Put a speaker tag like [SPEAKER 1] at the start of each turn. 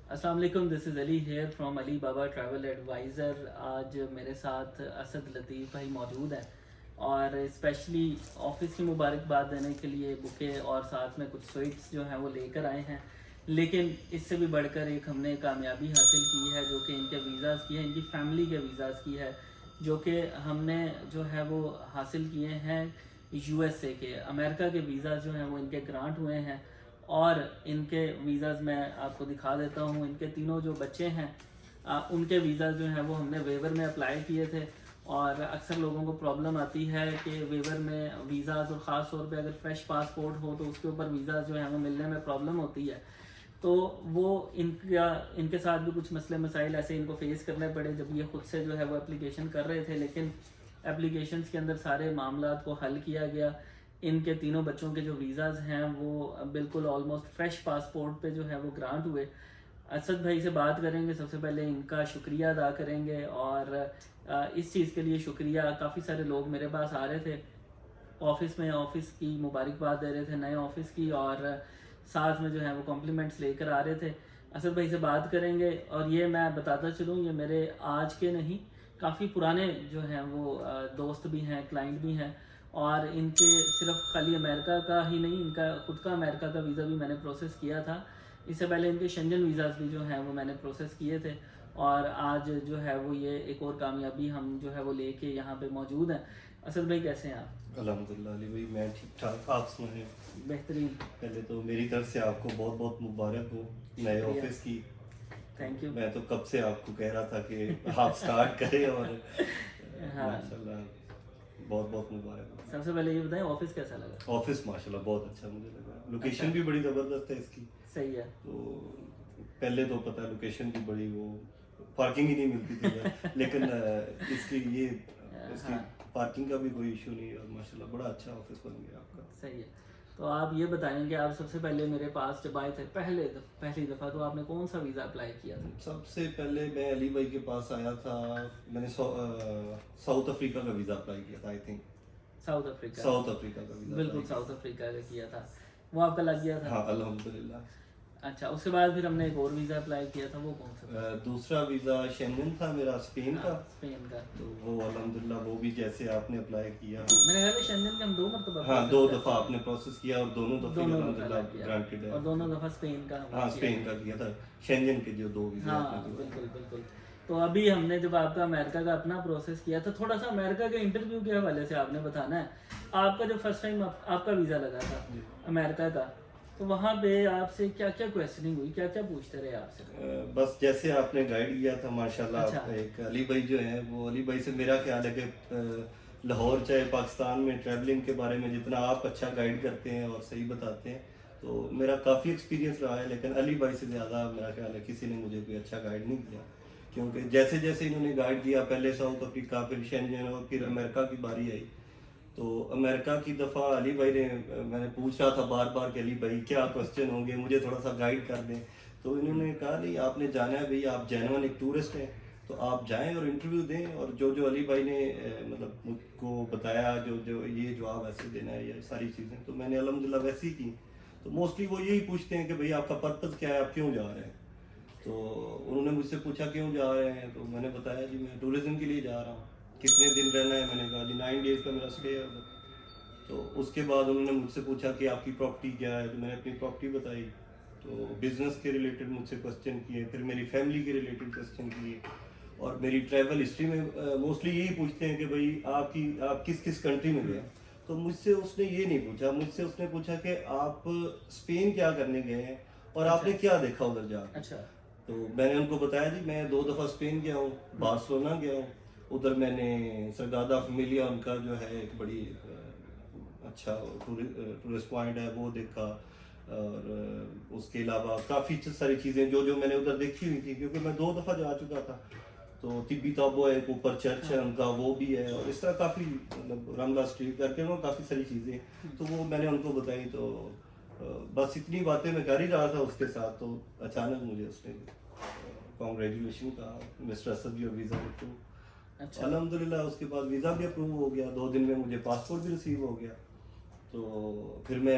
[SPEAKER 1] السلام علیکم، دس از علی hair from علی بابا ٹریول ایڈوائزر. آج میرے ساتھ اسد لطیف بھائی موجود ہیں اور اسپیشلی آفس کی مبارکباد دینے کے لیے بکے اور ساتھ میں کچھ سویٹس جو ہیں وہ لے کر آئے ہیں. لیکن اس سے بھی بڑھ کر ایک ہم نے کامیابی حاصل کی ہے جو کہ ان کے ویزاز کی ہے، ان کی فیملی کے ویزاز کی ہے، جو کہ ہم نے جو ہے وہ حاصل کیے ہیں یو ایس اے کے. امریکہ کے ویزاز جو ہیں وہ ان کے گرانٹ ہوئے ہیں اور ان کے ویزاز میں آپ کو دکھا دیتا ہوں. ان کے تینوں جو بچے ہیں ان کے ویزاز جو ہیں وہ ہم نے ویور میں اپلائی کیے تھے. اور اکثر لوگوں کو پرابلم آتی ہے کہ ویور میں ویزاز، اور خاص طور پہ اگر فریش پاسپورٹ ہو تو اس کے اوپر ویزاز جو ہیں وہ ملنے میں پرابلم ہوتی ہے. تو وہ ان کے ساتھ بھی کچھ مسئلے مسائل ایسے ان کو فیس کرنے پڑے جب یہ خود سے جو ہے وہ اپلیکیشن کر رہے تھے. لیکن اپلیکیشنز کے اندر سارے معاملات کو حل کیا گیا. ان کے تینوں بچوں کے جو ویزاز ہیں وہ بالکل آلموسٹ فریش پاسپورٹ پہ جو ہے وہ گرانٹ ہوئے. اسد بھائی سے بات کریں گے، سب سے پہلے ان کا شکریہ ادا کریں گے. اور اس چیز کے لیے شکریہ، کافی سارے لوگ میرے پاس آ رہے تھے آفس میں، آفس کی مبارکباد دے رہے تھے نئے آفس کی، اور ساتھ میں جو ہے وہ کمپلیمنٹس لے کر آ رہے تھے. اسد بھائی سے بات کریں گے. اور یہ میں بتاتا چلوں، یہ میرے آج کے نہیں، کافی پرانے جو ہیں وہ دوست بھی ہیں، کلائنٹ بھی ہیں. اور ان کے صرف خالی امریکہ کا ہی نہیں، ان کا خود کا امریکہ کا ویزا بھی میں نے پروسیس کیا تھا. اس سے پہلے ان کے شنجن ویزاز بھی جو ہیں وہ میں نے پروسیس کیے تھے. اور آج جو ہے وہ یہ ایک اور کامیابی ہم جو ہے وہ لے کے یہاں پہ موجود ہیں. اسد بھائی کیسے ہیں آپ؟
[SPEAKER 2] الحمدللہ علی بھائی میں ٹھیک ٹھاک. آپ سنائیں؟
[SPEAKER 1] بہترین.
[SPEAKER 2] پہلے تو میری طرف سے آپ کو بہت بہت مبارک ہو نئے آفس کی.
[SPEAKER 1] Thank you.
[SPEAKER 2] میں تو کب سے آپ کو کہہ رہا تھا کہ آپ سٹارٹ کریں، اور ماشاءاللہ بہت بہت مبارک ہو.
[SPEAKER 1] سب سے پہلے یہ بتائیں آفس کیسا لگا؟
[SPEAKER 2] آفس ماشاءاللہ بہت اچھا مجھے لگا. لوکیشن بھی بڑی زبردست ہے اس کی.
[SPEAKER 1] صحیح ہے.
[SPEAKER 2] تو پہلے تو پتہ لوکیشن بھی بڑی، وہ پارکنگ ہی نہیں ملتی تھی لیکن اس کی پارکنگ کا بھی کوئی ایشو نہیں، اور ماشاءاللہ بڑا اچھا آفس بن گیا آپ کا.
[SPEAKER 1] صحیح ہے. تو آپ یہ بتائیں کہ آپ سب سے پہلے میرے پاس جب آئے تھے پہلی دفعہ، تو آپ نے کون سا ویزا اپلائی کیا تھا؟
[SPEAKER 2] سب سے پہلے میں علی بھائی کے پاس آیا تھا، میں نے ساؤتھ افریقہ کا ویزا اپلائی کیا تھا. آئی تھنک
[SPEAKER 1] ساؤتھ افریقہ
[SPEAKER 2] کا ویزا.
[SPEAKER 1] بالکل ساؤتھ افریقہ کا کیا تھا. وہ آپ کا لگ گیا تھا؟
[SPEAKER 2] ہاں الحمدللہ.
[SPEAKER 1] اچھا، اس کے بعد پھر ہم نے ایک اور ویزا اپلائی کیا تھا. وہ کون سا تھا؟
[SPEAKER 2] دوسرا ویزا شینگن تھا میرا، اسپین کا.
[SPEAKER 1] اسپین کا.
[SPEAKER 2] تو وہ الحمدللہ وہ بھی جیسے آپ نے اپلائی کیا.
[SPEAKER 1] میں نے خیال ہے شینگن کا ہم 2 مرتبہ،
[SPEAKER 2] ہاں 2 دفعہ آپ نے پروسیس کیا، اور دونوں دفعہ الحمدللہ گرانٹیڈ ہے.
[SPEAKER 1] اور دونوں دفعہ اسپین کا.
[SPEAKER 2] ہاں اسپین کا کیا تھا. شینگن کے جو 2 ویزا.
[SPEAKER 1] ہاں بالکل بالکل. تو ابھی ہم نے جب آپ کا امریکہ کا اپنا پروسیس کیا تھا، تھوڑا سا امریکہ کے انٹرویو کے حوالے سے آپ نے بتانا ہے. آپ کا جو فرسٹ ٹائم آپ کا ویزا لگا تھا امریکہ کا، تو وہاں پہ آپ سے کیا کیا کویسچننگ ہوئی، کیا کیا پوچھتے رہے آپ سے؟
[SPEAKER 2] بس جیسے آپ نے گائیڈ کیا تھا ماشاءاللہ. ایک علی بھائی جو ہیں، وہ علی بھائی سے میرا خیال ہے کہ لاہور چاہے پاکستان میں ٹریولنگ کے بارے میں جتنا آپ اچھا گائیڈ کرتے ہیں اور صحیح بتاتے ہیں، تو میرا کافی ایکسپیرینس رہا ہے. لیکن علی بھائی سے زیادہ میرا خیال ہے کسی نے مجھے کوئی اچھا گائیڈ نہیں کیا. کیونکہ جیسے جیسے انہوں نے گائیڈ دیا، پہلے ساؤتھ افریقہ، پھر شینجن، اور پھر امریکہ کی باری آئی. تو امریکہ کی دفعہ علی بھائی نے، میں نے پوچھ رہا تھا بار بار کہ علی بھائی کیا کوسچن ہوں گے، مجھے تھوڑا سا گائیڈ کر دیں. تو انہوں نے کہا نہیں، آپ نے جانا ہے بھائی، آپ جینوئن ایک ٹورسٹ ہیں، تو آپ جائیں اور انٹرویو دیں. اور جو جو علی بھائی نے مطلب مجھ کو بتایا، جو یہ جواب ایسے دینا ہے، یہ ساری چیزیں تو میں نے الحمدللہ ویسے ہی کی. تو موسٹلی وہ یہی پوچھتے ہیں کہ بھائی آپ کا پرپز کیا ہے، آپ کیوں جا رہے ہیں. تو انہوں نے مجھ سے پوچھا کیوں جا رہے ہیں، تو میں نے بتایا جی میں ٹورزم کے لیے جا رہا ہوں. کتنے دن رہنا ہے، میں نے کہا جی 9 days کا میرا اسٹے ہے. تو اس کے بعد انہوں نے مجھ سے پوچھا کہ آپ کی پراپرٹی کیا ہے، تو میں نے اپنی پراپرٹی بتائی. تو بزنس کے ریلیٹڈ مجھ سے کوسچن کیے، پھر میری فیملی کے ریلیٹڈ کوسچن کیے، اور میری ٹریول ہسٹری میں موسٹلی یہی پوچھتے ہیں کہ بھائی آپ کس کس کنٹری میں گئے. تو مجھ سے اس نے یہ نہیں پوچھا، مجھ سے اس نے پوچھا کہ آپ اسپین کیا کرنے گئے ہیں اور آپ نے کیا دیکھا ادھر جا کے.
[SPEAKER 1] اچھا.
[SPEAKER 2] تو میں نے ان کو بتایا جی میں 2 دفعہ اسپین گیا ہوں، بارسلونا گیا ہوں. ادھر میں نے سگرادا فیملیا، ان کا جو ہے ایک بڑی اچھا ٹورسٹ پوائنٹ ہے، وہ دیکھا. اور اس کے علاوہ کافی ساری چیزیں جو میں نے ادھر دیکھی ہوئی تھی، کیونکہ میں 2 دفعہ جا چکا تھا. تو طبی تابو ہے، ایک اوپر چرچ ہے ان کا، وہ بھی ہے. اور اس طرح کافی مطلب رملہ اسٹریٹ کر کے کافی ساری چیزیں، تو وہ میں نے ان کو بتائی. تو بس اتنی باتیں میں کر ہی رہا تھا اس کے ساتھ، تو اچانک مجھے اس نے کانگریچولیشن کہا، Mr Asad your visa approve. الحمدللہ اس کے بعد ویزا بھی اپروو ہو گیا، 2 دن میں مجھے پاسپورٹ بھی ریسیو ہو گیا. تو پھر میں